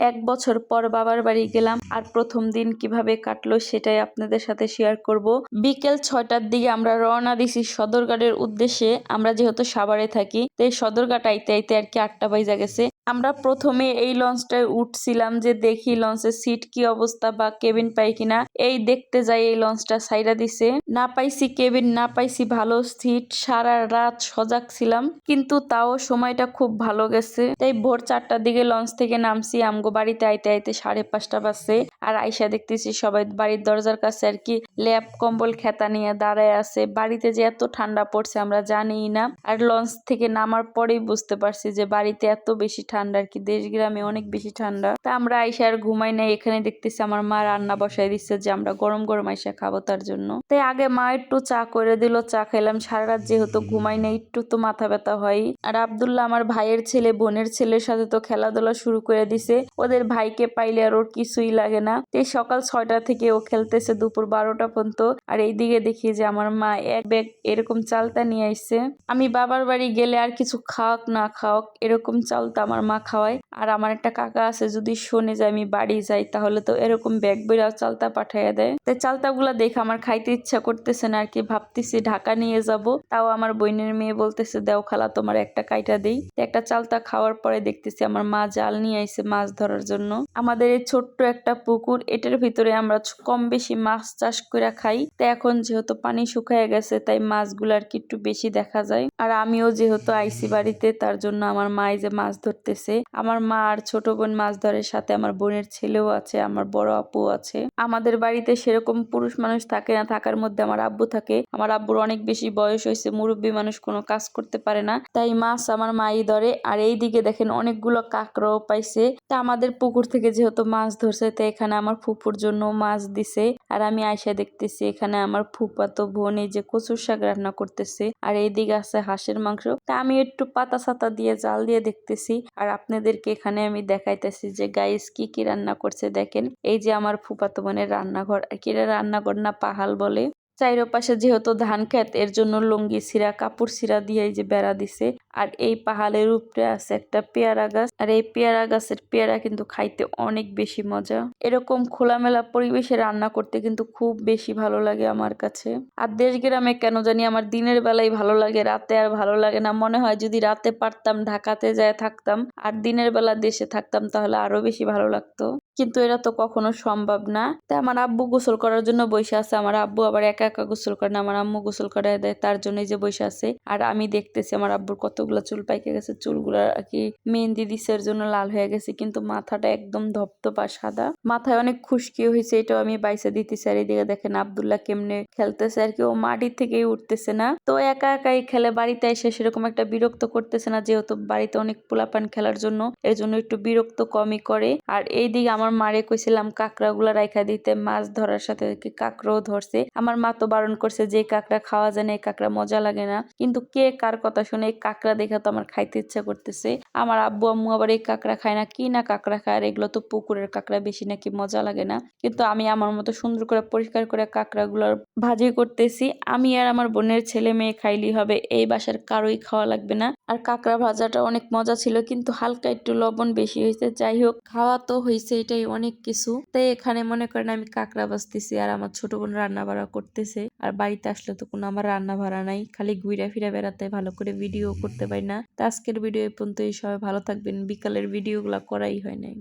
1 বছর পর বাবার বাড়ি গেলাম, আর প্রথম দিন কিভাবে কাটলো সেটাই আপনাদের সাথে শেয়ার করব। বিকেল 6টার দিকে আমরা রওনা দিছি সদরঘাটের উদ্দেশ্যে। আমরা যেহেতু সাভারে থাকি, তাই সদরঘাট আইতে আইতে আর কি 8টা বাজে গেছে। আমরা প্রথমে এই লঞ্চটায় উঠছিলাম যে দেখি লঞ্চের সিট কি অবস্থা বা কেবিন পাই কিনা। এই দেখতে যাই এই লঞ্চটা সাইরা দিছে, না পাইছি কেবিন, না পাইছি ভালো সিট। সারা রাত সজাগ ছিলাম, কিন্তু তাও সময়টা খুব ভালো গেছে। তাই ভোর 4টার দিকে লঞ্চ থেকে নামছি। আমগো বাড়িতে আইতে আইতে 5:30 বাজছে। আর আইসা দেখতেছি সবাই বাড়ির দরজার কাছে আর কি ল্যাপ কম্বল খেতা নিয়ে দাঁড়ায় আছে। বাড়িতে যে এত ঠান্ডা পড়ছে আমরা জানিই না। আর লঞ্চ থেকে নামার পরেই বুঝতে পারছি যে বাড়িতে এত বেশি ঠান্ডা, আর কি দেশ গ্রামে অনেক বেশি ঠান্ডা। তা আমরা আইসা আর ঘুমাই নাই। এখানে দেখতেছি আমার মা রান্না বসাই দিচ্ছে যে আমরা গরম গরম আইসা খাবো তার জন্য। তাই আগে মা একটু চা করে দিল, চা খেলাম। সারা রাত যেহেতু ঘুমাই নাই, একটু তো মাথা ব্যথা হয়। আর আব্দুল্লাহ আমার ভাইয়ের ছেলে বোনের ছেলের সাথে তো খেলাধুলা শুরু করে দিছে। ওদের ভাইকে পাইলে আর ওর কিছুই লাগে না। তাই সকাল 6টা থেকে ও খেলতেছে দুপুর 12টা পর্যন্ত। আর এইদিকে দেখি যে আমার মা এক ব্যাগ এরকম চালতা নিয়ে আসছে। আমি বাবার বাড়ি গেলে আর কিছু খাওয়াক না খাওয়াক এরকম চালতা আমার মা খাওয়ায়। আর আমার একটা কাকা আছে, যদি শোনে যে আমি বাড়ি যাই তাহলে তো এরকম ব্যাগ বইরা চালতা পাঠাইয়া দেয়। তাই চালতাগুলা দেখে আমার খাইতে ইচ্ছা করতেছে না আর কি। ভাবতেছি ঢাকা নিয়ে যাব। তাও আমার বোনের মেয়ে বলতেছে দেও খালা তোমার একটা কাইটা দেই। একটা চালতা খাওয়ার পরে দেখতেছি আমার মা জাল নিয়ে আইছে মাছ ধরার জন্য। আমাদের এই ছোট্ট একটা পুকুর, এটার ভিতরে আমরা কম বেশি মাছ চাষ করে খাই। তো এখন যেহেতু পানি শুকায় গেছে, তাই মাছগুলো আর কি একটু বেশি দেখা যায়। আর আমিও যেহেতু আইসি বাড়িতে, তার জন্য আমার মা যে মাছ ধরতেছে। আমার মা আর ছোট বোন মাছ ধরে, সাথে আমার বোনের ছেলেও আছে, আমার বড় আপু আছে। আমাদের বাড়িতে সেরকম পুরুষ মানুষ থাকে না, থাকার মধ্যে আমার আব্বু থাকে। আমার আব্বুর অনেক বেশি বয়স হয়েছে, মুরব্বী মানুষ কোনো কাজ করতে পারে না, তাই মাছ আমার মাই ধরে। আর এই দিকে দেখেন অনেকগুলো কাঁকড়াও পাইছে। তা আমাদের পুকুর থেকে যেহেতু মাছ ধরছে, তো এখানে আমার ফুপুর জন্য মাছ দিছে। আর আমি আয়সা দেখতেছি এখানে আমার ফুপাতো বোন এই যে কচুর শাক রান্না করতেছে। আর এইদিকে আছে হাঁসের মাংস। তা আমি একটু পাতা সাতা দিয়ে জাল দিয়ে দেখতেছি। আর আপনাদেরকে এখানে আমি দেখাইতেছি যে গাইস কি কি রান্না করছে দেখেন। এই যে আমার ফুপাতো বোনের রান্নাঘর, আর কি রান্নাঘর না পাহাল বলে। চাইরোপাশে যেহেতু ধান ক্ষেত, এর জন্য লুঙ্গি ছিঁড়া কাপড় ছিঁড়া দিয়ে এই যে বেড়া দিছে। আর এই পাহাড়ের উপরে আছে একটা পেয়ারা গাছ। আর এই পেয়ারা গাছের পেয়ারা কিন্তু খাইতে অনেক বেশি মজা। এরকম খোলামেলা পরিবেশে রান্না করতে কিন্তু খুব বেশি ভালো লাগে আমার কাছে। আর দেশ গ্রামে কেন জানি আমার দিনের বেলায় ভালো লাগে, রাতে আর ভালো লাগে না। মনে হয় যদি রাতে পারতাম ঢাকাতে যায় থাকতাম, আর দিনের বেলা দেশে থাকতাম, তাহলে আরো বেশি ভালো লাগতো। কিন্তু এটা তো কখনো সম্ভব না। তাই আমার আব্বু গোসল করার জন্য বসে আছে। আমার আব্বু আবার একা একা গোসল করে না, আমার আম্মু গোসল করে দেয়, তার জন্যই যে বসে আছে। আর আমি দেখতেছি আমার আব্বুর কতগুলো চুল পাইকে গেছে। চুলগুলা আর কি মেহেন্দি দিছের জন্য লাল হয়ে গেছে, কিন্তু মাথাটা একদম ধপধপা সাদা। মাথায় অনেক খুশকি হয়েছে, এটাও আমি বাইসে দিতেছি। আর এদিকে দেখেন আব্দুল্লাহ কেমনে খেলতেছে আর কি, ও মাটির থেকেই উঠতেছে না। তো একা একাই খেলে, বাড়িতে এসে সেরকম একটা বিরক্ত করতেছে না, যেহেতু বাড়িতে অনেক পোলাপান খেলার জন্য, এর জন্য একটু বিরক্ত কমই করে। আর এইদিকে আমার মারে কইছিলাম কাঁকড়া গুলা রাইখা দিতে, মাছ ধরার সাথে কাঁকড়াও ধরছে। আমার মা তো বারণ করছে যে কাঁকড়া খাওয়া যায় না, এই কাঁকড়া মজা লাগে না। কিন্তু কে কার কথা শুনে, এই কাঁকড়া দেখা তো আমার খাইতে ইচ্ছা করতেছে। আমার আব্বু আম্মু আবার এই কাঁকড়া খায় না, কি না কাঁকড়া খায়, আর এগুলো তো পুকুরের কাঁকড়া, বেশি নাকি মজা লাগে না। কিন্তু আমি আমার মতো সুন্দর করে পরিষ্কার করে কাঁকড়া গুলার ভাজি করতেছি। আমি আর আমার বোনের ছেলে মেয়ে খাইলেই হবে, এই বাসার কারোই খাওয়া লাগবে না। আর কাঁকড়া ভাজাটা অনেক মজা ছিল, কিন্তু হালকা একটু লবণ বেশি হয়েছে। যাই হোক, খাওয়া তো হয়েছে, এটাই অনেক কিছু। তাই এখানে মনে করেন আমি কাঁকড়া ভাজতেছি, আর আমার ছোট বোন রান্না বাড়া করতেছে। আর বাড়িতে আসলে তো কোনো আমার রান্না ভাড়া নাই, খালি ঘুরা ফিরা বেড়াতে, ভালো করে ভিডিও করতে পারি না। তো আজকের ভিডিও এই পর্যন্তই। সবাই ভালো থাকবেন। বিকালের ভিডিও গুলা করাই হয় নাই।